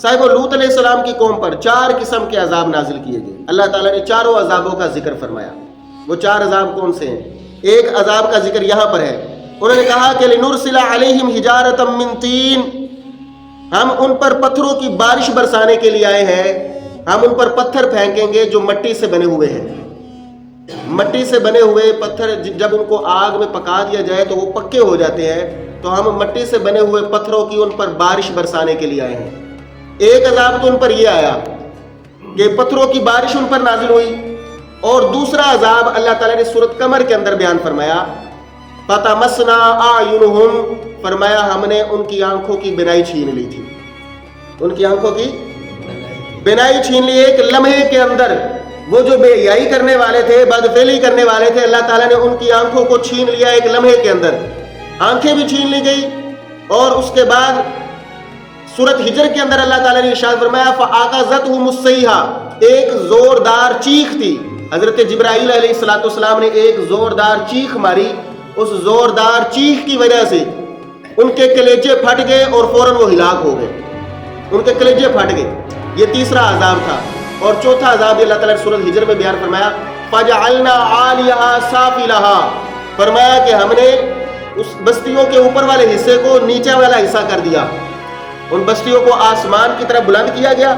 صاحب لوط علیہ السلام کی قوم پر 4 قسم کے عذاب نازل کیے گئے. اللہ تعالیٰ نے چاروں عذابوں کا ذکر فرمایا. وہ 4 عذاب کون سے ہیں؟ ایک عذاب کا ذکر یہاں پر ہے. انہوں نے کہا کہ لنرسل علیہم حجارۃ من طین، ہم ان پر پتھروں کی بارش برسانے کے لیے آئے ہیں. ہم ان پر پتھر پھینکیں گے جو مٹی سے بنے ہوئے ہیں. مٹی سے بنے ہوئے پتھر جب ان کو آگ میں پکا دیا جائے تو وہ پکے ہو جاتے ہیں. تو ہم مٹی سے بنے ہوئے پتھروں کی ان پر بارش برسانے کے لیے آئے ہیں. ایک عذاب تو ان پر یہ آیا کہ پتھروں کی بارش ان پر نازل ہوئی. اور دوسرا عذاب اللہ تعالیٰ نے سورۃ قمر کے اندر بیان فرمایا، فَتَمَسْنَا أَعْيُنُهُمْ، فرمایا ہم نے ان کی آنکھوں کی بینائی چھین لی تھی. ان کی آنکھوں کی بینائی چھین لی. ایک لمحے کے اندر وہ جو بے حیائی کرنے والے تھے، بدفعلی کرنے والے تھے، اللہ تعالیٰ نے ان کی آنکھوں کو چھین لیا. ایک لمحے کے اندر آنکھیں بھی چھین لی گئی. اور اس کے بعد سورۃ ہجر کے اندر اللہ تعالیٰ نے ارشاد فرمایا فَأَخَذَتْهُمُ الصَّيْحَةُ، ایک زوردار چیخ تھی. حضرت جبرائیل علیہ السلام نے ایک زوردار چیخ ماری. اس زوردار چیخ کی وجہ سے ان کے کلیجے پھٹ گئے اور فوراً وہ ہلاک ہو گئے. ان کے کلیجے پھٹ گئے. یہ تیسرا عذاب تھا. اور چوتھا عذاب اللہ تعالیٰ نے سورۃ ہجر میں بیان فرمایا فَجَعَلْنَا عَالِيَهَا سَافِلَهَا، فرمایا کہ ہم نے اس بستیوں کے اوپر والے حصے کو نیچے والا حصہ کر دیا. ان بستیوں کو آسمان کی طرف بلند کیا گیا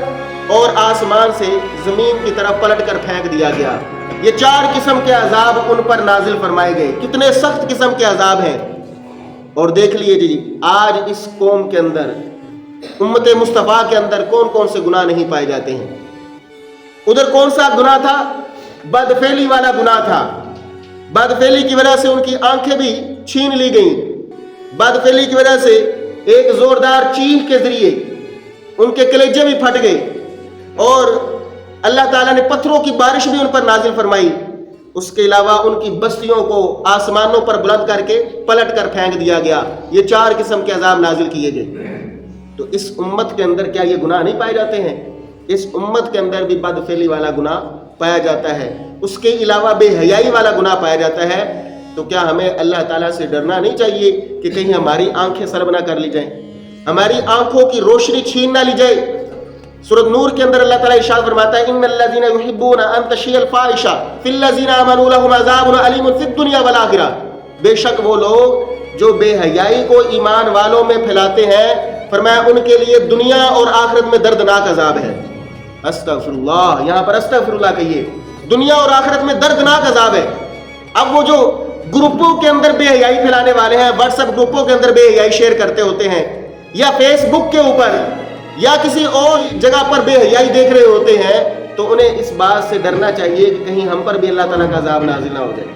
اور آسمان سے زمین کی طرف پلٹ کر پھینک دیا گیا. یہ 4 قسم کے عذاب ان پر نازل فرمائے گئے. کتنے سخت قسم کے عذاب ہیں. اور دیکھ لیے جی آج اس قوم کے اندر، امت مصطفیٰ کے اندر کون کون سے گناہ نہیں پائے جاتے ہیں. ادھر کون سا گناہ تھا؟ بدفعلی والا گناہ تھا. بدفعلی کی وجہ سے ان کی آنکھیں بھی چھین لی گئیں. بدفعلی کی وجہ سے ایک زوردار چیخ کے ذریعے ان کے کلیجے بھی پھٹ گئے. اور اللہ تعالیٰ نے پتھروں کی بارش بھی ان پر نازل فرمائی. اس کے علاوہ ان کی بستیوں کو آسمانوں پر بلند کر کے پلٹ کر پھینک دیا گیا. یہ 4 قسم کے عذاب نازل کیے گئے. تو اس امت کے اندر کیا یہ گناہ نہیں پائے جاتے ہیں؟ اس امت کے اندر بھی بدفعلی والا گناہ پایا جاتا ہے. اس کے علاوہ بے حیائی والا گناہ پایا جاتا ہے. تو کیا ہمیں اللہ تعالیٰ سے ڈرنا نہیں چاہیے کہ کہیں ہماری آنکھیں سلب نہ کر لی جائیں، ہماری آنکھوں کی روشنی چھین نہ لی جائے؟ سورۃ نور کے اندر اللہ تعالیٰ ارشاد فرماتا ہے ان الذین یحبون ان تشیع الفاحشہ فی الذین آمنوا لهم عذاب علیم فی الدنیا والآخرہ، بے شک وہ لوگ جو بے حیائی کو ایمان والوں میں پھیلاتے ہیں، فرمایا ان کے لیے دنیا اور آخرت میں دردناک عذاب ہے. استغفر اللہ، یہاں پر استغفر اللہ کہیے. دنیا اور آخرت میں دردناک عذاب ہے. اب وہ جو گروپوں کے اندر بے حیائی پھیلانے والے ہیں، واٹس ایپ گروپوں کے اندر بے حیائی شیئر کرتے ہوتے ہیں، یا فیس بک کے اوپر یا کسی اور جگہ پر بے حیائی دیکھ رہے ہوتے ہیں، تو انہیں اس بات سے ڈرنا چاہیے کہ کہیں ہم پر بھی اللہ تعالیٰ کا عذاب نازل نہ ہو جائے.